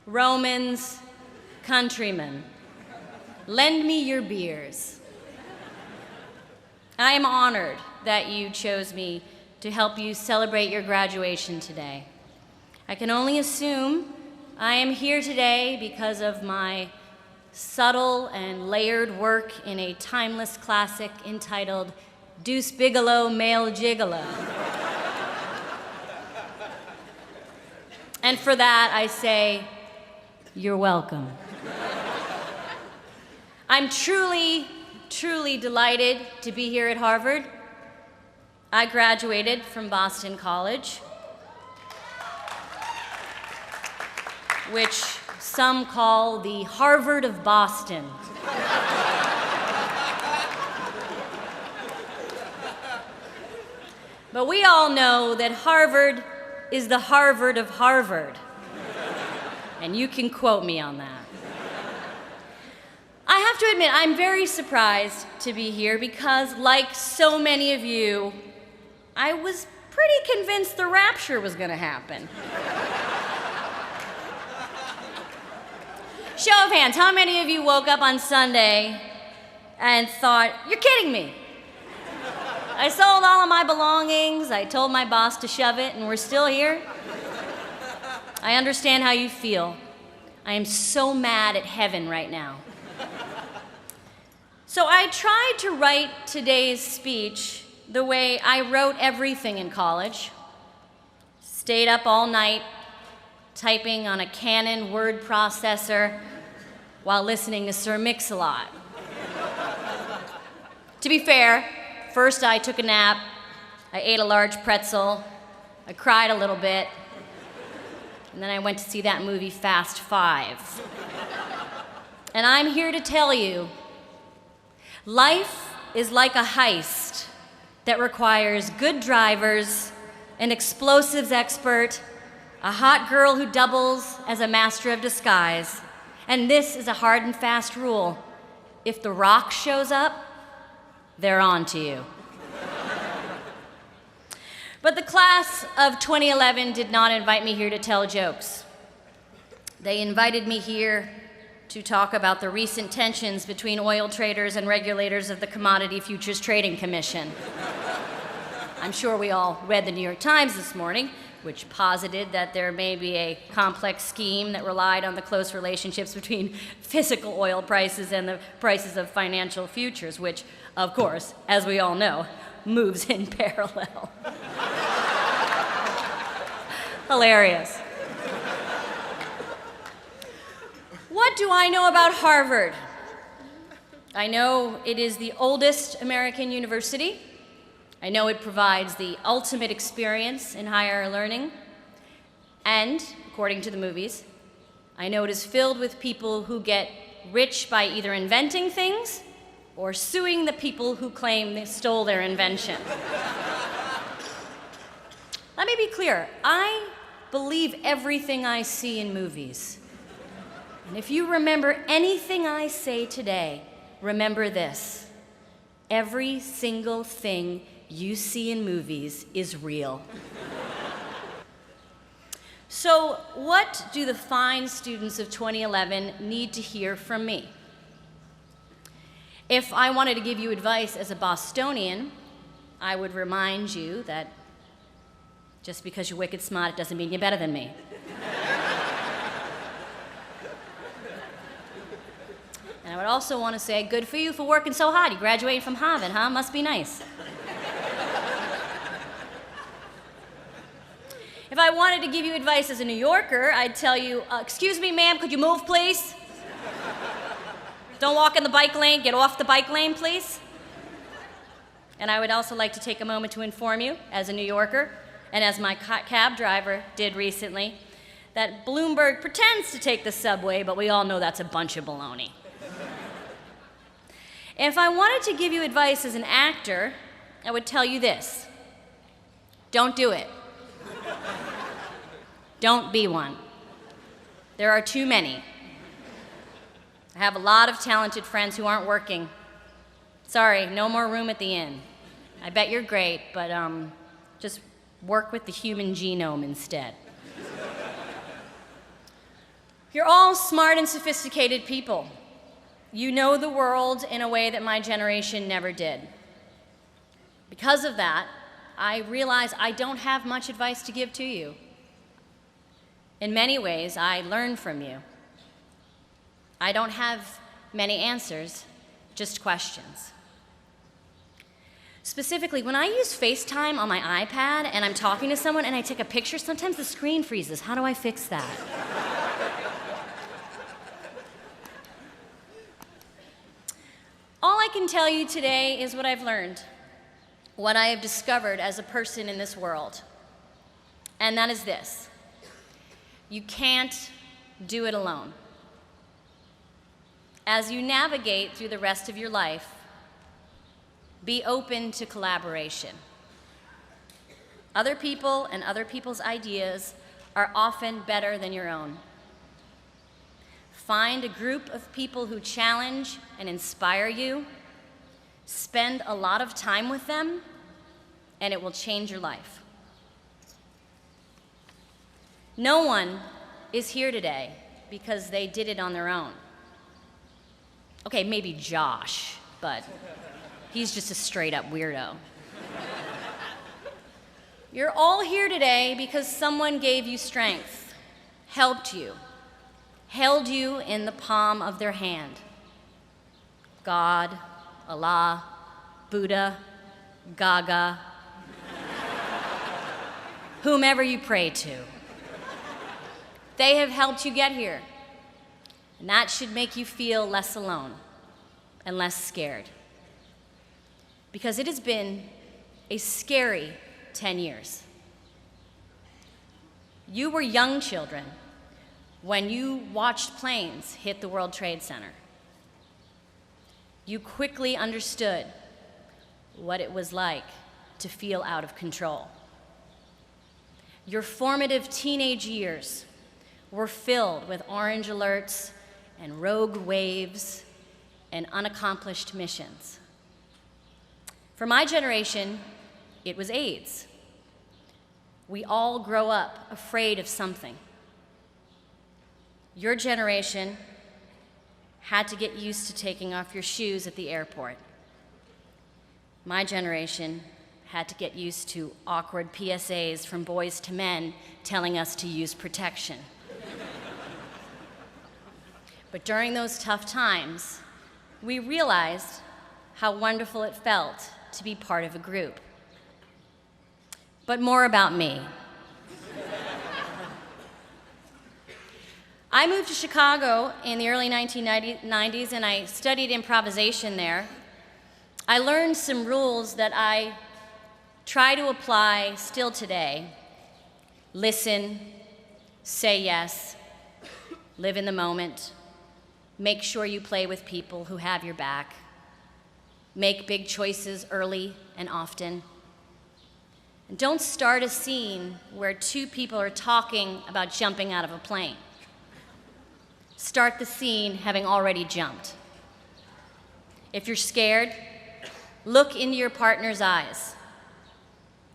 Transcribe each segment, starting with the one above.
Romans, countrymen, lend me your beers. I am honored that you chose me to help you celebrate your graduation today. I can only assume I am here today because of my subtle and layered work in a timeless classic entitled Deuce Bigalow, Male Gigolo. And for that, I say, you're welcome. I'm truly, truly delighted to be here at Harvard. I graduated from Boston College, which some call the Harvard of Boston. But we all know that Harvard is the Harvard of Harvard. And you can quote me on that. I have to admit, I'm very surprised to be here because, like so many of you, I was pretty convinced the rapture was going to happen. Show of hands, how many of you woke up on Sunday and thought, you're kidding me? I sold all of my belongings, I told my boss to shove it, and we're still here? I understand how you feel. I am so mad at heaven right now. So I tried to write today's speech the way I wrote everything in college. Stayed up all night, typing on a Canon word processor while listening to Sir Mix-a-Lot. To be fair, first I took a nap, I ate a large pretzel, I cried a little bit, and then I went to see that movie Fast Five. And I'm here to tell you, life is like a heist that requires good drivers, an explosives expert, a hot girl who doubles as a master of disguise. And this is a hard and fast rule. If The Rock shows up, they're on to you. But the class of 2011 did not invite me here to tell jokes. They invited me here to talk about the recent tensions between oil traders and regulators of the Commodity Futures Trading Commission. I'm sure we all read the New York Times this morning, which posited that there may be a complex scheme that relied on the close relationships between physical oil prices and the prices of financial futures, which, of course, as we all know, moves in parallel. Hilarious. What do I know about Harvard? I know it is the oldest American university. I know it provides the ultimate experience in higher learning. And, according to the movies, I know it is filled with people who get rich by either inventing things or suing the people who claim they stole their invention. Let me be clear. I believe everything I see in movies. And if you remember anything I say today, remember this. Every single thing you see in movies is real. So, what do the fine students of 2011 need to hear from me? If I wanted to give you advice as a Bostonian, I would remind you that just because you're wicked smart, it doesn't mean you're better than me. And I would also want to say, good for you for working so hard. You graduated from Harvard, huh? Must be nice. If I wanted to give you advice as a New Yorker, I'd tell you, excuse me, ma'am, could you move, please? Don't walk in the bike lane. Get off the bike lane, please. And I would also like to take a moment to inform you, as a New Yorker, and as my cab driver did recently, that Bloomberg pretends to take the subway, but we all know that's a bunch of baloney. If I wanted to give you advice as an actor, I would tell you this. Don't do it. Don't be one. There are too many. I have a lot of talented friends who aren't working. Sorry, no more room at the inn. I bet you're great, but just work with the human genome instead. You're all smart and sophisticated people. You know the world in a way that my generation never did. Because of that, I realize I don't have much advice to give to you. In many ways, I learn from you. I don't have many answers, just questions. Specifically, when I use FaceTime on my iPad and I'm talking to someone and I take a picture, sometimes the screen freezes. How do I fix that? All I can tell you today is what I've learned, what I have discovered as a person in this world. And that is this: you can't do it alone. As you navigate through the rest of your life, be open to collaboration. Other people and other people's ideas are often better than your own. Find a group of people who challenge and inspire you. Spend a lot of time with them, and it will change your life. No one is here today because they did it on their own. Okay, maybe Josh, but he's just a straight-up weirdo. You're all here today because someone gave you strength, helped you, held you in the palm of their hand. God, Allah, Buddha, Gaga, whomever you pray to. They have helped you get here, and that should make you feel less alone and less scared. Because it has been a scary 10 years. You were young children when you watched planes hit the World Trade Center. You quickly understood what it was like to feel out of control. Your formative teenage years were filled with orange alerts and rogue waves and unaccomplished missions. For my generation, it was AIDS. We all grow up afraid of something. Your generation had to get used to taking off your shoes at the airport. My generation had to get used to awkward PSAs from boys to men telling us to use protection. But during those tough times, we realized how wonderful it felt to be part of a group. But more about me. I moved to Chicago in the early 1990s and I studied improvisation there. I learned some rules that I try to apply still today. Listen, say yes, live in the moment, make sure you play with people who have your back, make big choices early and often. And don't start a scene where two people are talking about jumping out of a plane. Start the scene having already jumped. If you're scared, look into your partner's eyes.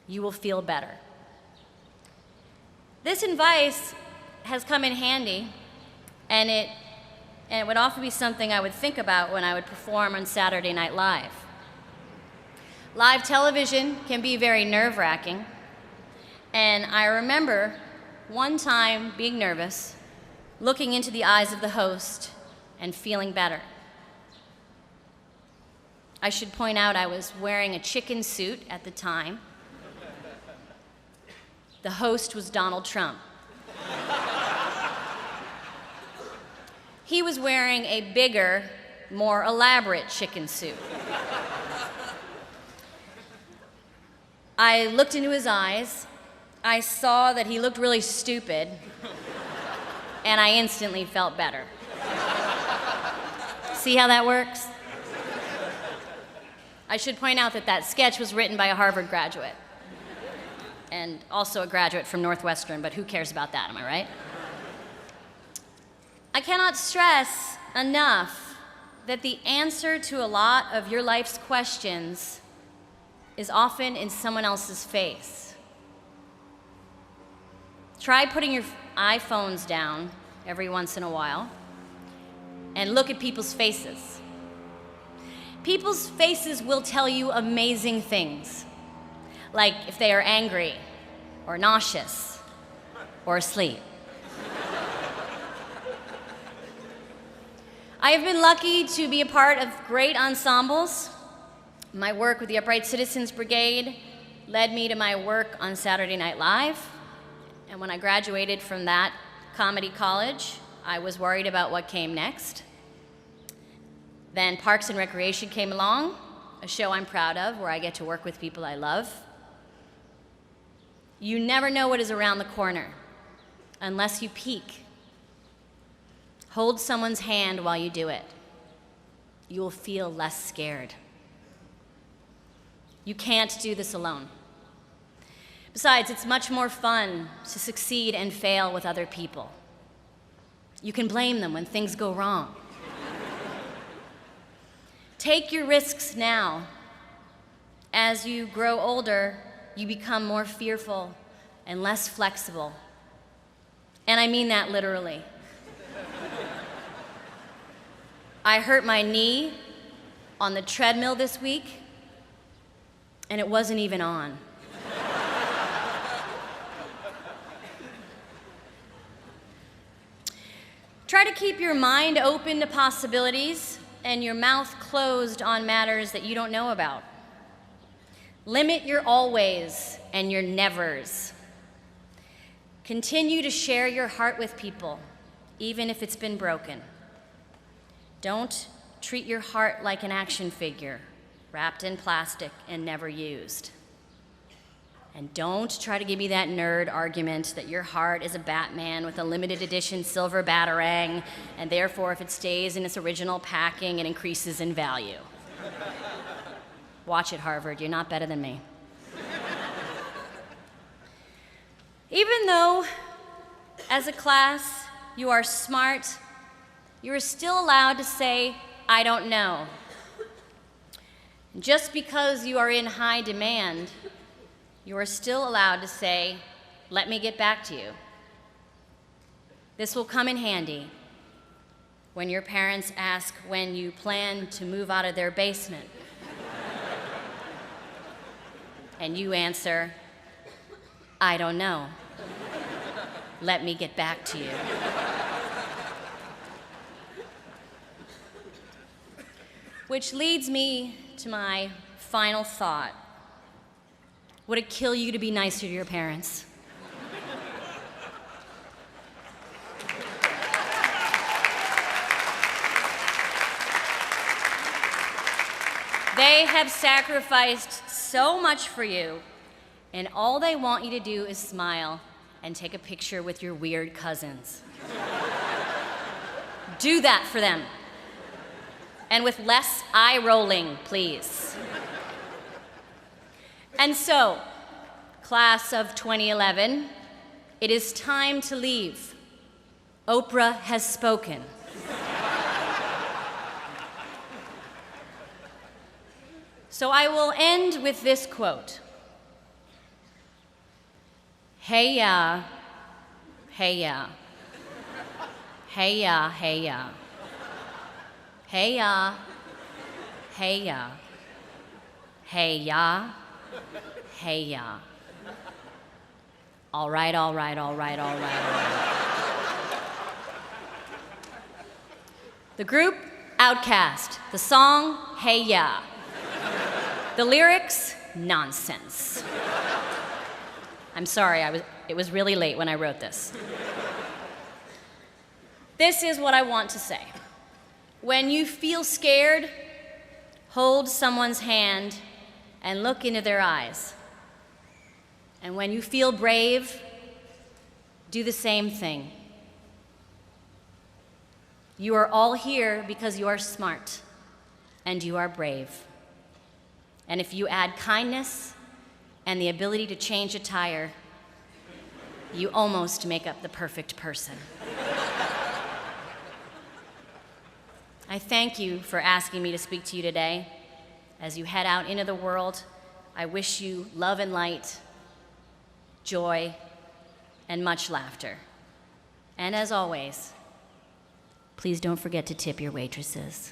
You will feel better. This advice has come in handy, and it would often be something I would think about when I would perform on Saturday Night Live. Live television can be very nerve-wracking, and I remember one time being nervous, looking into the eyes of the host and feeling better. I should point out I was wearing a chicken suit at the time. The host was Donald Trump. He was wearing a bigger, more elaborate chicken suit. I looked into his eyes. I saw that he looked really stupid, and I instantly felt better. See how that works? I should point out that that sketch was written by a Harvard graduate, and also a graduate from Northwestern, but who cares about that, am I right? I cannot stress enough that the answer to a lot of your life's questions is often in someone else's face. Try putting your iPhones down every once in a while and look at people's faces. People's faces will tell you amazing things, like if they are angry or nauseous or asleep. I have been lucky to be a part of great ensembles. My work with the Upright Citizens Brigade led me to my work on Saturday Night Live. And when I graduated from that comedy college, I was worried about what came next. Then Parks and Recreation came along, a show I'm proud of, where I get to work with people I love. You never know what is around the corner unless you peek. Hold someone's hand while you do it. You will feel less scared. You can't do this alone. Besides, it's much more fun to succeed and fail with other people. You can blame them when things go wrong. Take your risks now. As you grow older, you become more fearful and less flexible. And I mean that literally. I hurt my knee on the treadmill this week, and it wasn't even on. Try to keep your mind open to possibilities and your mouth closed on matters that you don't know about. Limit your always and your nevers. Continue to share your heart with people, even if it's been broken. Don't treat your heart like an action figure, wrapped in plastic and never used. And don't try to give me that nerd argument that your heart is a Batman with a limited edition silver batarang, and therefore if it stays in its original packing, it increases in value. Watch it, Harvard, you're not better than me. Even though, as a class, you are smart, you are still allowed to say, I don't know. Just because you are in high demand, you are still allowed to say, let me get back to you. This will come in handy when your parents ask when you plan to move out of their basement. And you answer, I don't know. Let me get back to you. Which leads me to my final thought. Would it kill you to be nicer to your parents? They have sacrificed so much for you, and all they want you to do is smile and take a picture with your weird cousins. Do that for them. And with less eye rolling, please. And so, class of 2011, it is time to leave. Oprah has spoken. So I will end with this quote. Hey ya, hey ya, hey ya, hey ya. Hey ya, hey ya, hey ya, hey ya. All right, all right, all right, all right, all right. The group, Outkast. The song, Hey Ya. The lyrics, nonsense. I'm sorry, it was really late when I wrote this. This is what I want to say. When you feel scared, hold someone's hand and look into their eyes. And when you feel brave, do the same thing. You are all here because you are smart and you are brave. And if you add kindness and the ability to change a tire, you almost make up the perfect person. I thank you for asking me to speak to you today. As you head out into the world, I wish you love and light, joy, and much laughter. And as always, please don't forget to tip your waitresses.